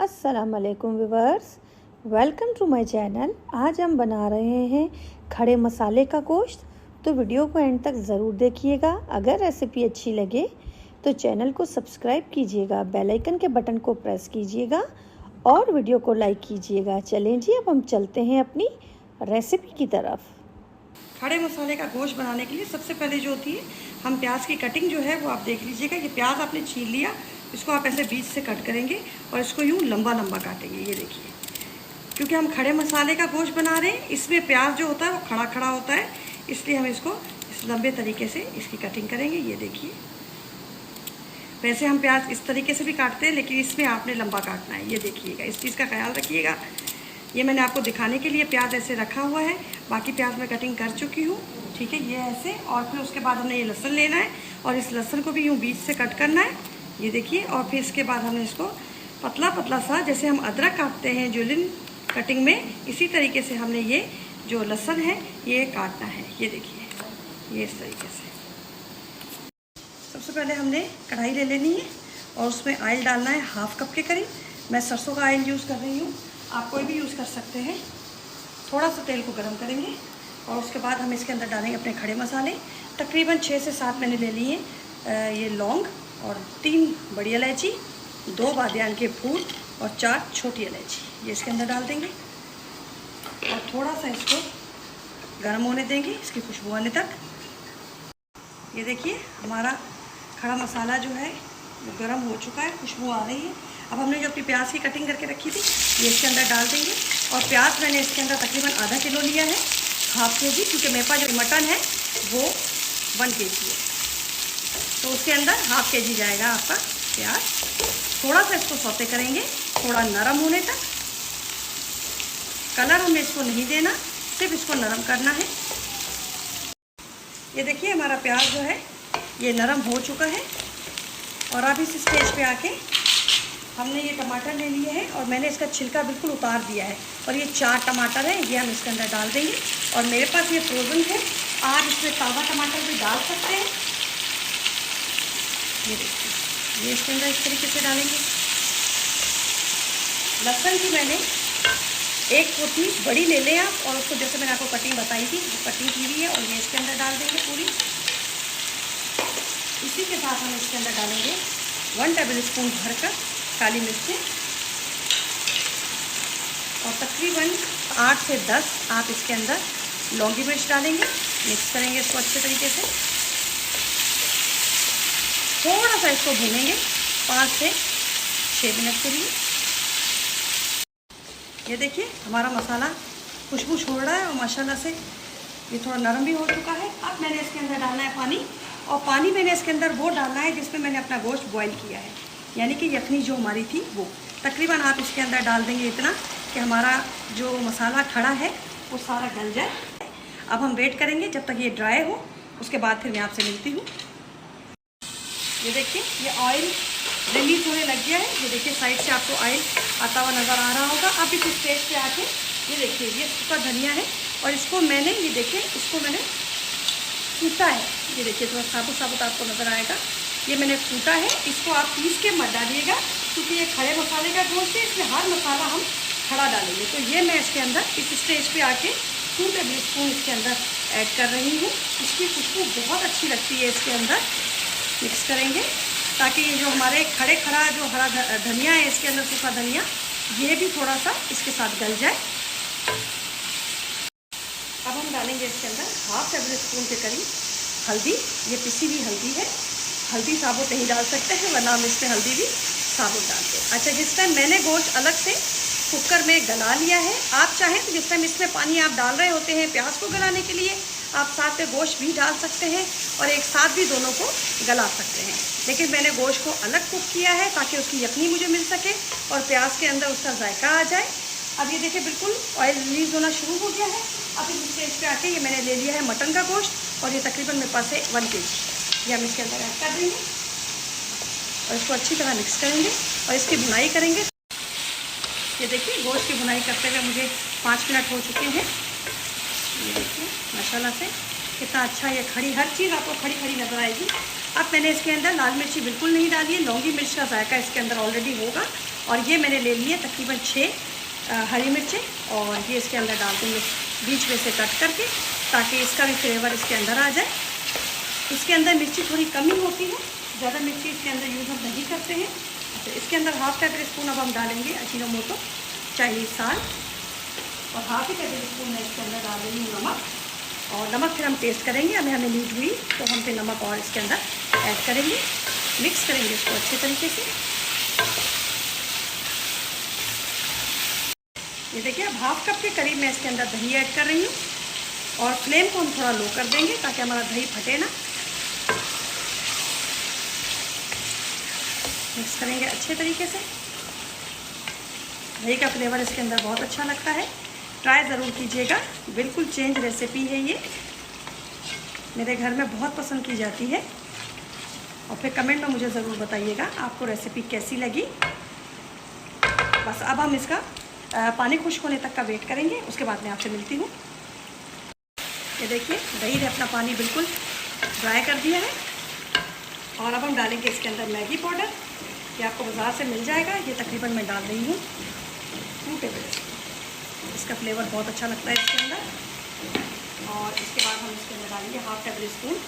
अस्सलाम वालेकुम viewers, welcome to my channel. आज हम बना रहे हैं खड़े मसाले का गोश्त, तो वीडियो को एंड तक ज़रूर देखिएगा। अगर रेसिपी अच्छी लगे तो चैनल को सब्सक्राइब कीजिएगा, बेल आइकन के बटन को प्रेस कीजिएगा और वीडियो को लाइक कीजिएगा। चलें जी, अब हम चलते हैं अपनी रेसिपी की तरफ। खड़े मसाले का गोश्त बनाने के लिए सबसे पहले जो होती है, हम प्याज की कटिंग जो है वो आप देख लीजिएगा। ये प्याज आपने छील लिया, इसको आप ऐसे बीच से कट करेंगे और इसको यूँ लंबा लंबा काटेंगे। ये देखिए, क्योंकि हम खड़े मसाले का गोश्त बना रहे हैं, इसमें प्याज जो होता है वो खड़ा खड़ा होता है, इसलिए हम इसको इस लंबे तरीके से इसकी कटिंग करेंगे। ये देखिए, वैसे हम प्याज इस तरीके से भी काटते हैं, लेकिन इसमें आपने लंबा काटना है। ये देखिएगा, इस चीज़ का ख्याल रखिएगा। ये मैंने आपको दिखाने के लिए प्याज ऐसे रखा हुआ है, बाकी प्याज मैं कटिंग कर चुकी हूँ। ठीक है, ये ऐसे। और फिर उसके बाद हमने ये लहसुन लेना है और इस लहसुन को भी यूँ बीच से कट करना है। ये देखिए, और फिर इसके बाद हमने इसको पतला पतला सा, जैसे हम अदरक काटते हैं जुलिन कटिंग में, इसी तरीके से हमने ये जो लहसुन है ये काटना है। ये देखिए, ये इस तरीके से। सबसे पहले हमने कढ़ाई ले लेनी है और उसमें ऑयल डालना है हाफ कप के करीब। मैं सरसों का ऑयल यूज़ कर रही हूँ, आप कोई भी यूज़ कर सकते हैं। थोड़ा सा तेल को गर्म करेंगे और उसके बाद हम इसके अंदर डालेंगे अपने खड़े मसाले। तकरीबन 6 से 7 मैंने ले लिए ये लौंग और 3 बड़ी इलायची, 2 बादियान के फूल और 4 छोटी इलायची। ये इसके अंदर डाल देंगे और थोड़ा सा इसको गर्म होने देंगे, इसकी खुशबू आने तक। ये देखिए, हमारा खड़ा मसाला जो है वो गर्म हो चुका है, खुशबू आ रही है। अब हमने जो अपनी प्याज की कटिंग करके रखी थी ये इसके अंदर डाल देंगे। और प्याज मैंने इसके अंदर तकरीबन आधा किलो लिया है, हाफ के जी, क्योंकि मेरे पास जो मटन है वो 1 kg है, तो उसके अंदर हाफ के जी जाएगा आपका प्याज। थोड़ा सा इसको सौते करेंगे, थोड़ा नरम होने तक। कलर हमें इसको नहीं देना, सिर्फ इसको नरम करना है। ये देखिए, हमारा प्याज जो है ये नरम हो चुका है। और अब इस स्टेज पे आके हमने ये टमाटर ले लिए हैं और मैंने इसका छिलका बिल्कुल उतार दिया है। और ये 4 टमाटर हैं, ये हम इसके अंदर डाल देंगे। और मेरे पास ये फ्रोज़न है, आप इसमें ताज़ा टमाटर भी डाल सकते हैं। ये देखिए, ये इसके अंदर इस तरीके से डालेंगे। लहसुन की मैंने 1 पोथी बड़ी ले लें आप, और उसको जैसे मैंने आपको कटिंग बताई थी वो कटिंग की हुई है, और ये इसके अंदर डाल देंगे पूरी। इसी के साथ हम इसके अंदर डालेंगे 1 टेबलस्पून भरकर काली मिर्चें और तकरीबन 8 से 10 आप इसके अंदर लौंगी मिर्च डालेंगे। मिक्स करेंगे इसको अच्छे तरीके से। थोड़ा सा इसको भूनेंगे 5 से 6 मिनट के लिए। ये देखिए, हमारा मसाला खुशबू छोड़ रहा है और माशाल्लाह से ये थोड़ा नरम भी हो चुका है। अब मैंने इसके अंदर डालना है पानी, और पानी मैंने इसके अंदर वो डालना है जिसमें मैंने अपना गोश्त बॉईल किया है, यानी कि यखनी जो हमारी थी वो। तकरीबन आप इसके अंदर डाल देंगे इतना कि हमारा जो मसाला खड़ा है वो सारा गल जाए। अब हम वेट करेंगे जब तक ये ड्राई हो, उसके बाद फिर मैं आपसे मिलती हूँ। ये देखिए, ये ऑयल रिलीज होने लग गया है। ये देखिए, साइड से आपको ऑयल आता हुआ नज़र आ रहा होगा। अब इस स्टेज पे आके ये देखिए, ये सूखा धनिया है और इसको मैंने, ये देखिए, इसको मैंने कूटा है। ये देखिए, थोड़ा साबुत साबुत आपको नज़र आएगा। ये मैंने कूटा है, इसको आप पीस के मत डालिएगा, क्योंकि ये खड़े मसाले का गोश्त है, इसमें हर मसाला हम खड़ा डालेंगे। तो ये मैं इसके अंदर इस स्टेज पे आके 2 टेबलस्पून इसके अंदर ऐड कर रही हूँ। इसकी खुशबू बहुत अच्छी लगती है इसके अंदर। मिक्स करेंगे ताकि ये जो हमारे खड़ा जो हरा धनिया है इसके अंदर, सूखा धनिया, ये भी थोड़ा सा इसके साथ गल जाए। अब हम डालेंगे इसके अंदर हाफ टेबलस्पून के करीब हल्दी। ये पिसी हुई हल्दी है, हल्दी साबुत नहीं डाल सकते हैं, वरना हम इसमें हल्दी भी साबुत डालते हैं। अच्छा, जिस टाइम मैंने गोश्त अलग से कुकर में गला लिया है, आप चाहें तो जिस टाइम इसमें पानी आप डाल रहे होते हैं प्याज को गलाने के लिए, आप साथ में गोश्त भी डाल सकते हैं और एक साथ भी दोनों को गला सकते हैं। लेकिन मैंने गोश्त को अलग कुक किया है ताकि उसकी यखनी मुझे मिल सके और प्याज के अंदर उसका जायका आ जाए। अब ये देखिए, बिल्कुल ऑयल रिलीज़ होना शुरू हो गया है। अब इस स्टेज पे आके ये मैंने ले लिया है मटन का गोश्त और ये तकरीबन मेरे पास है 1 kg। ये हम इसके अंदर ऐड कर देंगे और इसको अच्छी तरह मिक्स करेंगे और इसकी बुनाई करेंगे। ये देखिए, गोश्त की बुनाई करते हुए मुझे 5 मिनट हो चुके हैं। ये देखिए, माशाल्लाह से कितना अच्छा ये खड़ी, हर चीज़ आपको खड़ी खड़ी नज़र आएगी। अब मैंने इसके अंदर लाल मिर्ची बिल्कुल नहीं डाली है, लौंगी मिर्च का जायका इसके अंदर ऑलरेडी होगा और ये मैंने ले लिए तकरीबन 6 हरी मिर्चें और ये इसके अंदर डाल देंगे बीच में से कट करके, ताकि इसका भी फ्लेवर इसके अंदर आ जाए। इसके अंदर मिर्ची थोड़ी कम ही होती है, ज़्यादा मिर्ची इसके अंदर यूज़ हम नहीं करते हैं। तो इसके अंदर हाफ टेबल स्पून अब हम डालेंगे अजीनोमोटो चाइनीज़ साल्ट, और हाफ ही टेबल स्पून मैं इसके अंदर डाल रही हूँ नमक। और नमक फिर हम टेस्ट करेंगे, हमें नीड हुई तो हम फिर नमक और इसके अंदर ऐड करेंगे। मिक्स करेंगे इसको अच्छे तरीके से। ये देखिए अब हाफ कप के करीब मैं इसके अंदर दही ऐड कर रही हूँ, और फ्लेम को हम थोड़ा लो कर देंगे ताकि हमारा दही फटे ना। मिक्स करेंगे अच्छे तरीके से। दही का फ्लेवर इसके अंदर बहुत अच्छा लगता है, ट्राई ज़रूर कीजिएगा। बिल्कुल चेंज रेसिपी है ये, मेरे घर में बहुत पसंद की जाती है। और फिर कमेंट में मुझे ज़रूर बताइएगा आपको रेसिपी कैसी लगी। बस अब हम इसका पानी खुश्क होने तक का वेट करेंगे, उसके बाद मैं आपसे मिलती हूँ। ये देखिए दही ने अपना पानी बिल्कुल ड्राई कर दिया है, और अब हम डालेंगे इसके अंदर मैगी पाउडर। ये आपको बाज़ार से मिल जाएगा, ये तकरीबन मैं डाल रही हूँ 2 टेबल स्पून। इसका फ्लेवर बहुत अच्छा लगता है इसके अंदर। और इसके बाद हम इसके अंदर डालेंगे हाफ टेबल स्पून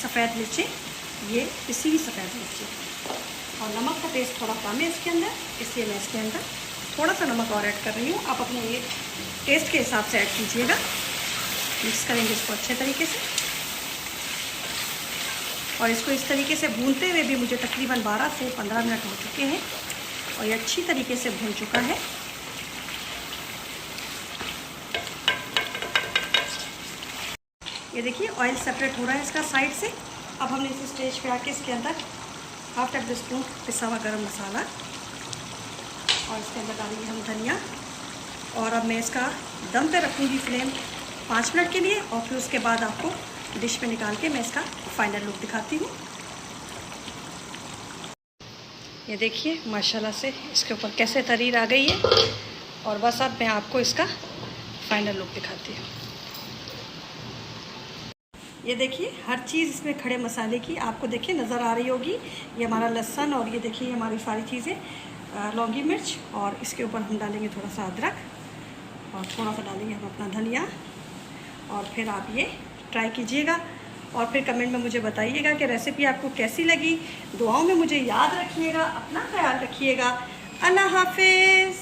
सफ़ेद मिर्ची, ये पिसी हुई सफ़ेद मिर्ची। और नमक का टेस्ट थोड़ा कम है इसके अंदर, इसलिए मैं इसके अंदर थोड़ा सा नमक और ऐड कर रही हूँ। आप अपने ये टेस्ट के हिसाब से ऐड कीजिएगा। मिक्स करेंगे इसको अच्छे तरीके से, और इसको इस तरीके से भूनते हुए भी मुझे तकरीबन 12 से 15 मिनट हो चुके हैं, और ये अच्छी तरीके से भून चुका है। ये देखिए ऑयल सेपरेट हो रहा है इसका साइड से। अब हमने इस स्टेज पे आके इसके अंदर हाफ टेबल स्पून पिसा हुआ गरम मसाला, और इसके अंदर डालेंगे हम धनिया। और अब मैं इसका दम पे रखूँगी फ्लेम 5 मिनट के लिए, और फिर उसके बाद आपको डिश पे निकाल के मैं इसका फाइनल लुक दिखाती हूँ। ये देखिए माशाल्लाह से इसके ऊपर कैसे तरीर आ गई है, और बस अब मैं आपको इसका फाइनल लुक दिखाती हूँ। ये देखिए हर चीज़ इसमें खड़े मसाले की आपको देखिए नज़र आ रही होगी। ये हमारा लहसुन, और ये देखिए हमारी सारी चीज़ें लौंगी मिर्च, और इसके ऊपर हम डालेंगे थोड़ा सा अदरक, और थोड़ा सा डालेंगे हम अपना धनिया। और फिर आप ये ट्राई कीजिएगा, और फिर कमेंट में मुझे बताइएगा कि रेसिपी आपको कैसी लगी। दुआओं में मुझे याद रखिएगा, अपना ख्याल रखिएगा। अल्लाह हाफिज़।